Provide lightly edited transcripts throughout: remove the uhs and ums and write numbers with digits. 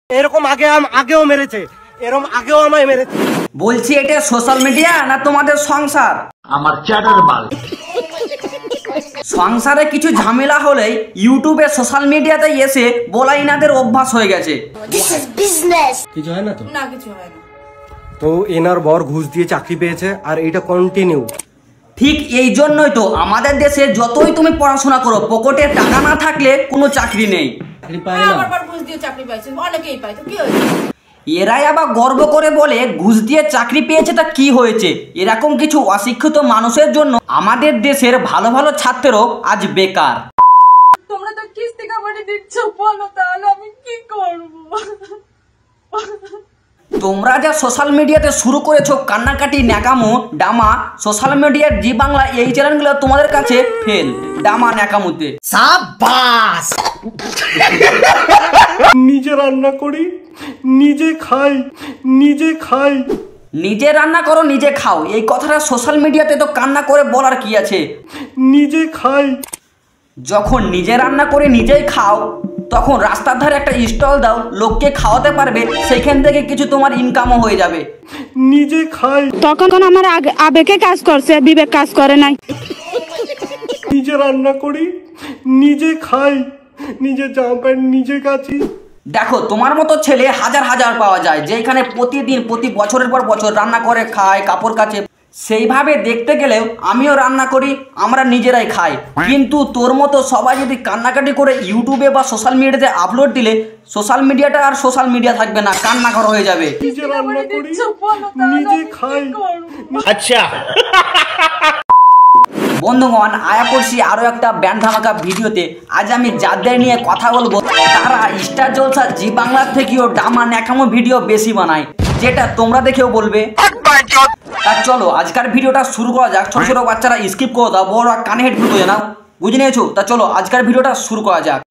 এরকম আগেও মেরেছে, এরকম আগেও আমায় মেরেছে। বলছি এটা সোশ্যাল মিডিয়া না তোমাদের সংসার? আমার চ্যাটার বাল। সংসারে কিছু ঝামেলা হলেই ইউটিউবে সোশ্যাল মিডিয়াতে এসে বলা ইনাদের অভ্যাস হয়ে গেছে। কিছু হয় না তো? না কিছু হয় না। তো এনার বর ঘুষ দিয়ে চাকরি পেয়েছে আর এটা কন্টিনিউ। ঠিক এই জন্যই তো আমাদের দেশে যতই তুমি পড়াশোনা করো, পকেটে টাকা না থাকলে কোনো চাকরি নেই। আমার বর ঘুষ দিয়ে চাকরি পাইছে, অনেকেই পায়, তো কি হয়েছে? এরাই আবার গর্ব করে বলে ঘুষ দিয়ে চাকরি পেয়েছে, তা কি হয়েছে? এরকম কিছু অশিক্ষিত মানুষের জন্য আমাদের দেশের ভালো ভালো ছাত্রও আজ বেকার। তোমরা তো কিস্তি কামানি দিচ্ছ, বলো তাহলে আমি কি করব? তোমরা যা সোশ্যাল মিডিয়াতে শুরু করেছো কান্নাকাটি, ন্যাকামো, ডামা, সোশ্যাল মিডিয়ার জি বাংলা এই চ্যানেলগুলো তোমাদের কাছে ফেল। ডামা ন্যাকামোতে সাবাস। নিজে রান্না করি, নিজে খাই, নিজে রান্না করো নিজে খাও, এই কথাটা সোশ্যাল মিডিয়াতে তো কান্না করে বলার কি আছে? নিজে খাই। যখন নিজে রান্না করে নিজেই খাও তখন রাস্তার ধারে একটা স্টল দাও, লোককে খাওয়াতে পারবে, সেখান থেকে কিছু তোমার ইনকামও হয়ে যাবে। নিজে খাই। তখন আমার আবেগে কাজ করছে, বিবেক কাজ করে নাই। নিজে রান্না করি, নিজে খাই, নিজে জামা প্যান্ট নিজে কাচি। দেখো তোমার মতো ছেলে হাজার হাজার পাওয়া যায়, যেখানে প্রতিদিন প্রতি বছরের পর বছর রান্না করে খায়, কাপড় কাচে। সেইভাবে দেখতে গেলেও আমিও রান্না করি, আমরা নিজেরাই খাই। কিন্তু তোর মতো সবাই যদি কান্নাকাটি করে ইউটিউবে বা সোশ্যাল মিডিয়াতে আপলোড দিলে সোশ্যাল মিডিয়াটা আর সোশ্যাল মিডিয়া থাকবে না, কান্নাঘর হয়ে যাবে। নিজে রান্না করি, নিজে খাই। আচ্ছা বন্ধুগণ, আয়া করছি আরো একটা ব্যান্ড ধামাকা ভিডিওতে। আজ আমি যাদের নিয়ে কথা বলবো তারা স্টার জলসা জি বাংলার থেকেও ডামা ন্যাকামো ভিডিও বেশি বানায়, যেটা তোমরা দেখেও বলবে। তা চলো আজকের ভিডিওটা শুরু করা যাক। ছোট ছোট বাচ্চারা স্কিপ করে দাও, বড় কানে হেডফোন বুঝে নাও, বুঝে নিয়েছো? তা চলো আজকের ভিডিওটা শুরু করা যাক।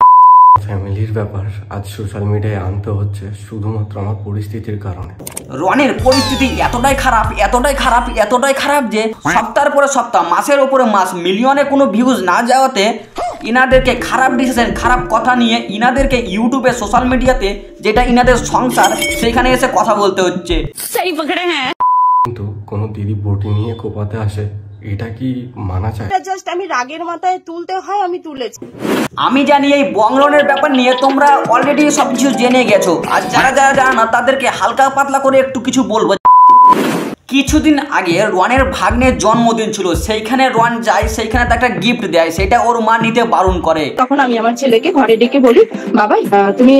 ফ্যামিলির ব্যাপার আজ সোশ্যাল মিডিয়ায় আনতে হচ্ছে শুধুমাত্র আমার পরিস্থিতির কারণে। রনের পরিস্থিতি এতটাই খারাপ যে সপ্তাহের পরে সপ্তাহ, মাসের উপরে মাস মিলিয়নে কোনো ভিউজ না যাওয়াতে ইনাদেরকে খারাপ ডিসিশন, খারাপ কথা নিয়ে ইনাদেরকে ইউটিউবে সোশ্যাল মিডিয়াতে, যেটা ইনাদের সংসার, সেখানে এসে কথা বলতে হচ্ছে। কিন্তু কোনো দিদি বটি নিয়ে কোপাতে আসে, এটা কি মানা চায়? জাস্ট আমি রাগের মাথায় তুলতে হয়, আমি তুলেছি। আমি জানি এই বংলনের ব্যাপার নিয়ে তোমরা অলরেডি সবকিছু জেনে গেছো, আর যারা যারা জানো না তাদেরকে হালকা পাতলা করে একটু কিছু বলবো। কিছুদিন আগে রনের ভাগ্নের জন্মদিন ছিল, সেইখানে রন যায়, সেইখানে একটা গিফট দেয়, সেটা ওর মা নিতে বারণ করে। তখন আমি আমার ছেলেকে ঘরে ডেকে বলি, বাবা তুমি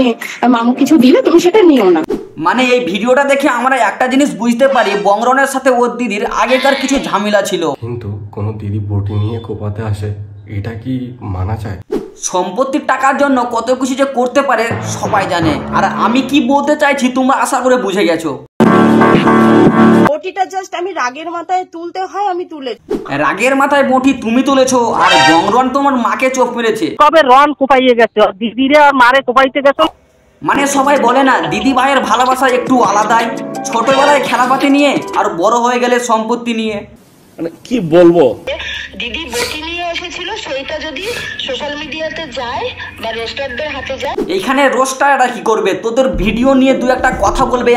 মামু কিছু দিলে তুমি সেটা নিও না। মানে এই ভিডিওটা দেখে আমরা একটা জিনিস বুঝতে পারি, বংরনের সাথে ওর দিদির আগেকার কিছু ঝামেলা ছিল। কিন্তু কোনো দিদি বটি নিয়ে কোপাতে আসে, এটা কি মানা চায়? সম্পত্তির টাকার জন্য কত কিছু যে করতে পারে সবাই জানে। আর আমি কি বলতে চাইছি তোমরা আশা করে বুঝে গেছো। বটিটা জাস্ট আমি রাগের মাথায় তুলতে হয়, আমি তুলেছি। রাগের মাথায় বটি তুমি তুলেছো, আর বংরন তোমার মাকে চোখ মেরেছে। কবে রন কোপাইয়ে গেছে, দিদিরে আর মারে কোপাইতে গেছে। মানে সবাই বলে না দিদি ভাইয়ের ভালোবাসা একটু আলাদাই, ছোটবেলায় খেলাপাতি নিয়ে আর বড় হয়ে গেলে সম্পত্তি নিয়ে। মানে কি বলবো, দিদি বটি নিয়ে এসেছিল, সেইটা যদি সোশ্যাল মিডিয়াতে যায় বা রোস্টারদের হাতে যায়, এইখানে রোস্টাররা কি করবে? তোদের ভিডিও নিয়ে দু একটা কথা বলবে,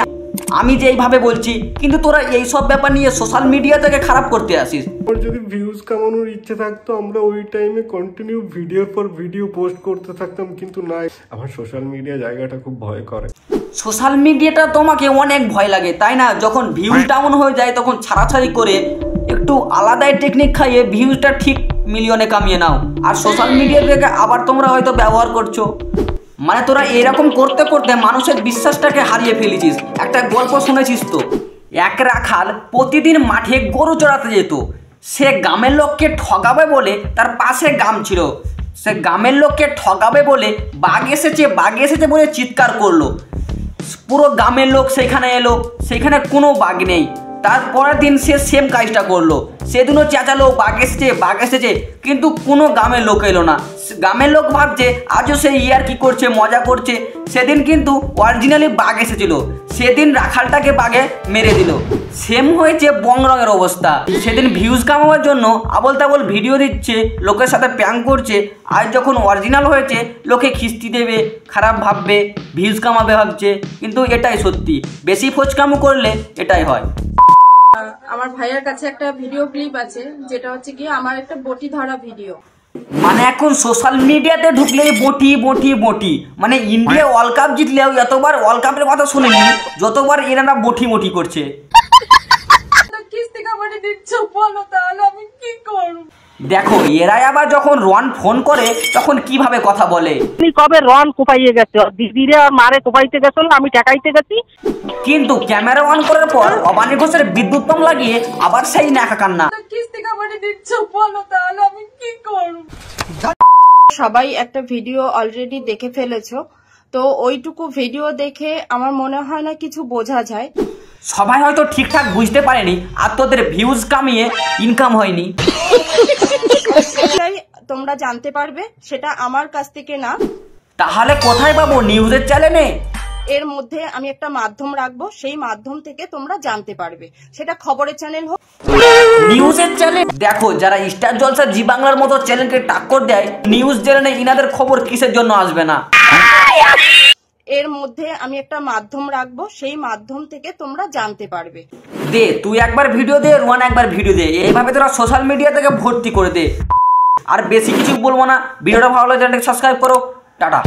আমি যে এইভাবে বলছি, কিন্তু তোরা এই সব ব্যাপার নিয়ে সোশ্যাল মিডিয়া থেকে খারাপ করতে আসিস। ওর যদি ভিউজ কামানোর ইচ্ছে থাকতো আমরা ওই টাইমে কন্টিনিউ ভিডিওর পর ভিডিও পোস্ট করতে থাকতাম, কিন্তু না। আমার সোশ্যাল মিডিয়া জায়গাটা খুব ভয় করে। সোশ্যাল মিডিয়াটা তোমাকে অনেক ভয় লাগে, তাই না? যখন ভিউজ ডাউন হয়ে যায় তখন ছাড়াছাড়ি করে একটু আলাদাই টেকনিক খাইয়ে ভিউজটা ঠিক মিলিয়নে কামিয়ে নাও, আর সোশ্যাল মিডিয়া থেকে আবার তোমরা হয়তো ব্যবহার করছো। মানে তোরা এরকম করতে করতে মানুষের বিশ্বাসটাকে হারিয়ে ফেলেছিস। একটা গল্প শুনেছিস তো, এক রাখাল প্রতিদিন মাঠে গরু চড়াতে যেত। সে গ্রামের লোককে ঠকাবে বলে, তার পাশে গ্রাম ছিল, সে গ্রামের লোককে ঠকাবে বলে বাঘ এসেছে বলে চিৎকার করলো। পুরো গ্রামের লোক সেখানে এলো, সেখানে কোনো বাঘ নেই। তারপরের দিন সে সেম কাজটা করলো, সেদিনও চেঁচালো বাঘ এসেছে, কিন্তু কোনো গ্রামের লোক এলো না। গ্রামের লোক ভাবছে আজও সে ইয়ার কি করছে, মজা করছে। সেদিন কিন্তু অরিজিনালি বাঘ এসেছিল। সেদিন রাখালটাকে বাগে মেরে দিল। সেম হয়েছে বংরঙের অবস্থা। সেদিন ভিউজ কামাবার জন্য আবল তাবল ভিডিও দিচ্ছে, লোকের সাথে প্র্যাঙ্ক করছে। আজ যখন অরিজিনাল হয়েছে লোকে খিস্তি দেবে, খারাপ ভাববে, ভিউজ কামাবে ভাবছে। কিন্তু এটাই সত্যি, বেশি ফোচকামো করলে এটাই হয়। আমার ভাইয়ের কাছে একটা ভিডিও ক্লিপ আছে, যেটা হচ্ছে কি আমার একটা বটি ধরা ভিডিও। মানে এখন সোশ্যাল মিডিয়াতে ঢুকলে বটি বটি বটি, মানে ইন্ডিয়া ওয়ার্ল্ড কাপ জিতলেও এতবার ওয়ার্ল্ড কাপের কথা শুনিনি যতবার এনারা বটি বটি করছে। কিস্তি কাবাডি দিচ্ছ, বলো তাহলে আমি কি করব? দেখো এরাই আবার যখন রন ফোন করে তখন কিভাবে কথা বলে। তুমি কবে রন কোপাইয়ে গেছো, দিদিরে আর মারে কোপাইতে গেছো, আমি টাকাইতে গেছি। কিন্তু ক্যামেরা অন করার পর অবানি ঘোষের বিদ্যুৎ পাম লাগিয়ে আবার সেই নাকা কান্না। কিস্তি কাবাডি দিচ্ছ, বলো তাহলে আমি কি করব? সবাই একটা ভিডিও অলরেডি দেখে ফেলেছো, তো ওইটুকু ভিডিও দেখে আমার মনে হয় না কিছু বোঝা যায়। সবাই হয়তো ঠিকঠাক বুঝতে পারেনি আর তোদের ভিউজ কামিয়ে ইনকাম হয়নি। সেটাই তোমরা জানতে পারবে, সেটা আমার কাছ থেকে না। তাহলে কোথায় পাবো? নিউজের চ্যানেলে। এর মধ্যে আমি একটা মাধ্যম রাখবো, সেই মাধ্যম থেকে তোমরা জানতে পারবে, সেটা খবরের চ্যানেল হোক, নিউজের চ্যানেল। দেখো যারা স্টার জলসা, জি বাংলার মতো চ্যানেলকে টাক্কর দেয়, নিউজ চ্যানেলে ইনাদের খবর কিসের জন্য আসবে না? এর মধ্যে আমি একটা মাধ্যম রাখবো, সেই মাধ্যম থেকে তোমরা জানতে পারবে। দে তুই একবার ভিডিও দে, রোয়ান একবার ভিডিও দে, এইভাবে তোরা সোশ্যাল মিডিয়া থেকে ভর্তি করে দে। আর বেশি কিছু বলবো না, ভিডিওটা ভালো লাগলে চ্যানেলটাকে সাবস্ক্রাইব করো। টাটা।